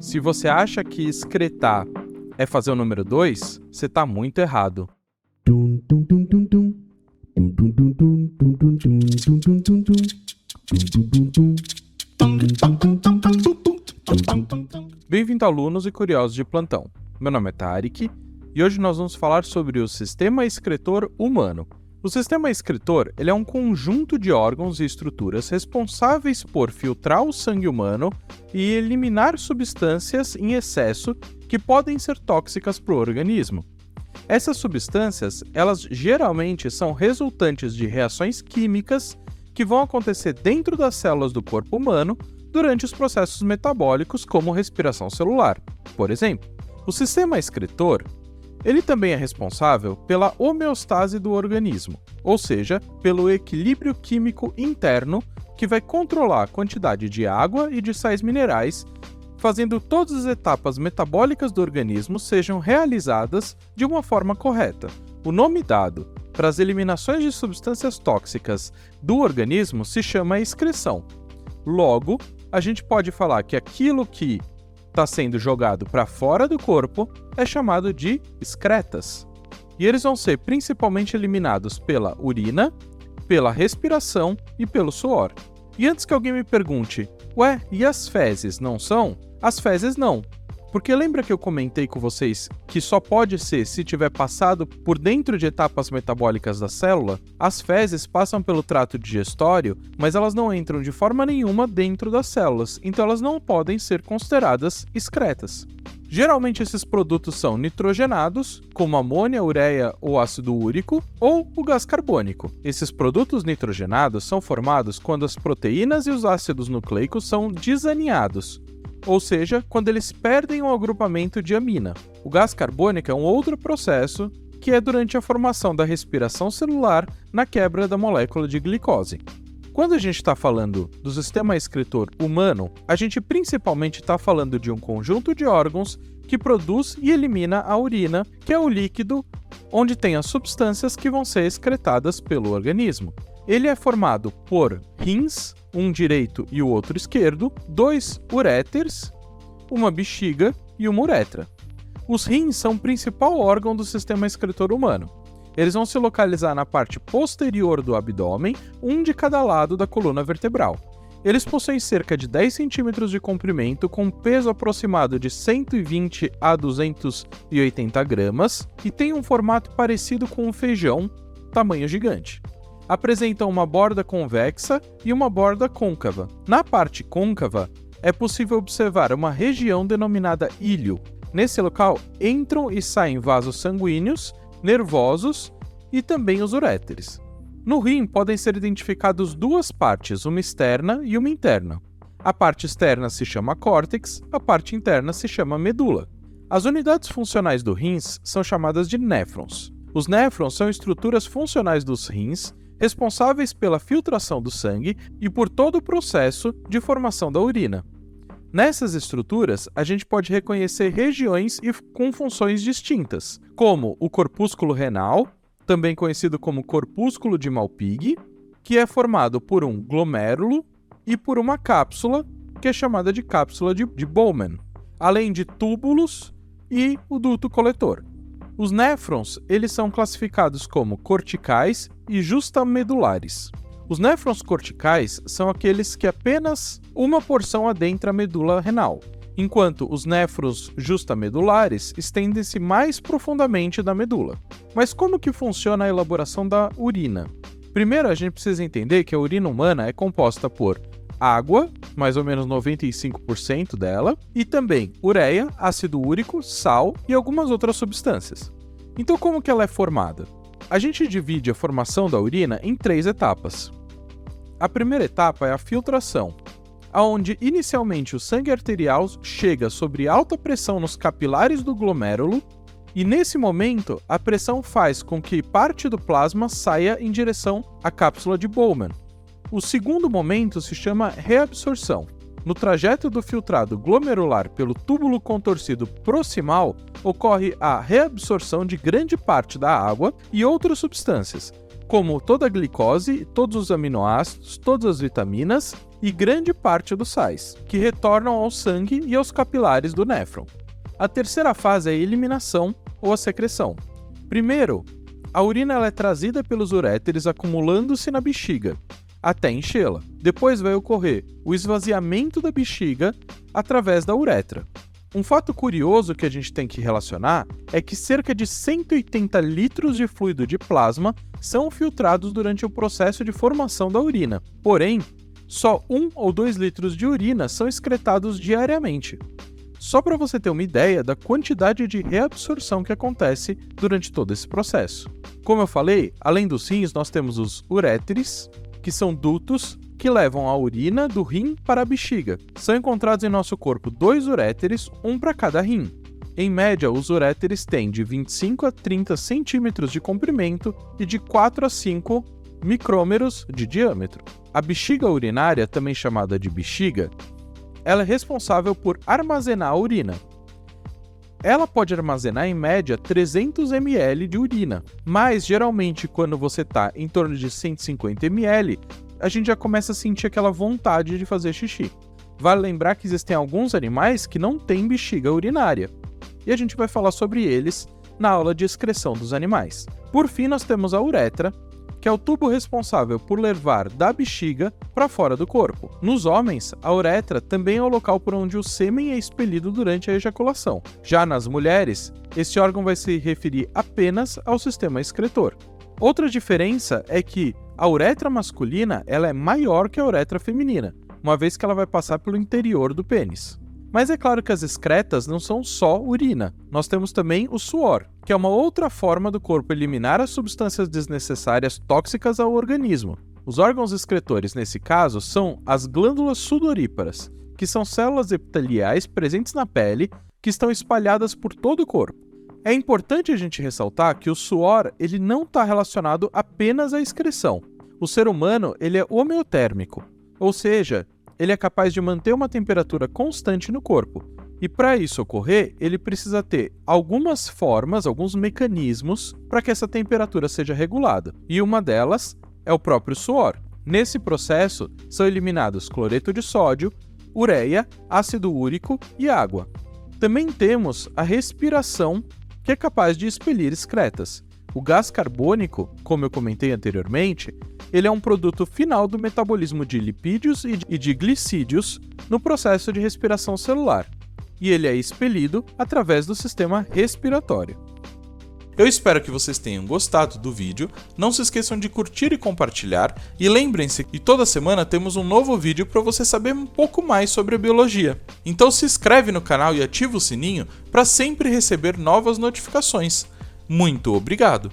Se você acha que excretar é fazer o número 2, você está muito errado. Bem-vindo, alunos e curiosos de plantão. Meu nome é Tarek e hoje nós vamos falar sobre o sistema excretor humano. O sistema excretor ele é um conjunto de órgãos e estruturas responsáveis por filtrar o sangue humano e eliminar substâncias em excesso que podem ser tóxicas para o organismo. Essas substâncias, elas geralmente são resultantes de reações químicas que vão acontecer dentro das células do corpo humano durante os processos metabólicos, como respiração celular. Por exemplo, o sistema excretor ele também é responsável pela homeostase do organismo, ou seja, pelo equilíbrio químico interno que vai controlar a quantidade de água e de sais minerais, fazendo todas as etapas metabólicas do organismo sejam realizadas de uma forma correta. O nome dado para as eliminações de substâncias tóxicas do organismo se chama excreção. Logo, a gente pode falar que aquilo que está sendo jogado para fora do corpo é chamado de excretas. E eles vão ser principalmente eliminados pela urina, pela respiração e pelo suor. E antes que alguém me pergunte, ué, e as fezes não são? As fezes não. Porque lembra que eu comentei com vocês que só pode ser se tiver passado por dentro de etapas metabólicas da célula? As fezes passam pelo trato digestório, mas elas não entram de forma nenhuma dentro das células, então elas não podem ser consideradas excretas. Geralmente esses produtos são nitrogenados, como amônia, ureia ou ácido úrico, ou o gás carbônico. Esses produtos nitrogenados são formados quando as proteínas e os ácidos nucleicos são desaninhados, ou seja, quando eles perdem o agrupamento de amina. O gás carbônico é um outro processo que é durante a formação da respiração celular na quebra da molécula de glicose. Quando a gente está falando do sistema excretor humano, a gente principalmente está falando de um conjunto de órgãos que produz e elimina a urina, que é o líquido onde tem as substâncias que vão ser excretadas pelo organismo. Ele é formado por rins, um direito e o outro esquerdo, 2 uréteres, uma bexiga e uma uretra. Os rins são o principal órgão do sistema excretor humano. Eles vão se localizar na parte posterior do abdômen, um de cada lado da coluna vertebral. Eles possuem cerca de 10 centímetros de comprimento, com um peso aproximado de 120 a 280 gramas e têm um formato parecido com um feijão, tamanho gigante. Apresentam uma borda convexa e uma borda côncava. Na parte côncava, é possível observar uma região denominada íleo. Nesse local, entram e saem vasos sanguíneos, nervosos e também os uréteres. No rim, podem ser identificadas duas partes, uma externa e uma interna. A parte externa se chama córtex, a parte interna se chama medula. As unidades funcionais do rins são chamadas de néfrons. Os néfrons são estruturas funcionais dos rins, responsáveis pela filtração do sangue e por todo o processo de formação da urina. Nessas estruturas, a gente pode reconhecer regiões com funções distintas, como o corpúsculo renal, também conhecido como corpúsculo de Malpighi, que é formado por um glomérulo e por uma cápsula, que é chamada de cápsula de Bowman, além de túbulos e o duto coletor. Os néfrons, eles são classificados como corticais e justamedulares. Os néfrons corticais são aqueles que apenas uma porção adentra a medula renal, enquanto os néfrons justamedulares estendem-se mais profundamente da medula. Mas como que funciona a elaboração da urina? Primeiro, a gente precisa entender que a urina humana é composta por água, mais ou menos 95% dela, e também ureia, ácido úrico, sal e algumas outras substâncias. Então, como que ela é formada? A gente divide a formação da urina em 3 etapas. A primeira etapa é a filtração, onde inicialmente o sangue arterial chega sob alta pressão nos capilares do glomérulo, e nesse momento a pressão faz com que parte do plasma saia em direção à cápsula de Bowman. O segundo momento se chama reabsorção. No trajeto do filtrado glomerular pelo túbulo contorcido proximal, ocorre a reabsorção de grande parte da água e outras substâncias, como toda a glicose, todos os aminoácidos, todas as vitaminas e grande parte dos sais, que retornam ao sangue e aos capilares do néfron. A terceira fase é a eliminação ou a secreção. Primeiro, a urina ela é trazida pelos uréteres acumulando-se na bexiga, até enchê-la. Depois vai ocorrer o esvaziamento da bexiga através da uretra. Um fato curioso que a gente tem que relacionar é que cerca de 180 litros de fluido de plasma são filtrados durante o processo de formação da urina. Porém, só 1 ou 2 litros de urina são excretados diariamente. Só para você ter uma ideia da quantidade de reabsorção que acontece durante todo esse processo. Como eu falei, além dos rins, nós temos os uréteres, que são dutos que levam a urina do rim para a bexiga. São encontrados em nosso corpo 2 uréteres, um para cada rim. Em média, os uréteres têm de 25 a 30 centímetros de comprimento e de 4 a 5 micrômeros de diâmetro. A bexiga urinária, também chamada de bexiga, ela é responsável por armazenar a urina. Ela pode armazenar em média 300 ml de urina, mas geralmente quando você está em torno de 150 ml, a gente já começa a sentir aquela vontade de fazer xixi. Vale lembrar que existem alguns animais que não têm bexiga urinária, e a gente vai falar sobre eles na aula de excreção dos animais. Por fim, nós temos a uretra, que é o tubo responsável por levar da bexiga para fora do corpo. Nos homens, a uretra também é o local por onde o sêmen é expelido durante a ejaculação. Já nas mulheres, esse órgão vai se referir apenas ao sistema excretor. Outra diferença é que a uretra masculina ela é maior que a uretra feminina, uma vez que ela vai passar pelo interior do pênis. Mas é claro que as excretas não são só urina. Nós temos também o suor, que é uma outra forma do corpo eliminar as substâncias desnecessárias tóxicas ao organismo. Os órgãos excretores, nesse caso, são as glândulas sudoríparas, que são células epiteliais presentes na pele que estão espalhadas por todo o corpo. É importante a gente ressaltar que o suor ele não está relacionado apenas à excreção. O ser humano ele é homeotérmico, ou seja, ele é capaz de manter uma temperatura constante no corpo. E para isso ocorrer, ele precisa ter algumas formas, alguns mecanismos para que essa temperatura seja regulada. E uma delas é o próprio suor. Nesse processo, são eliminados cloreto de sódio, ureia, ácido úrico e água. Também temos a respiração, que é capaz de expelir excretas. O gás carbônico, como eu comentei anteriormente, ele é um produto final do metabolismo de lipídios e de glicídios no processo de respiração celular, e ele é expelido através do sistema respiratório. Eu espero que vocês tenham gostado do vídeo, não se esqueçam de curtir e compartilhar, e lembrem-se que toda semana temos um novo vídeo para você saber um pouco mais sobre a biologia. Então se inscreve no canal e ativa o sininho para sempre receber novas notificações. Muito obrigado!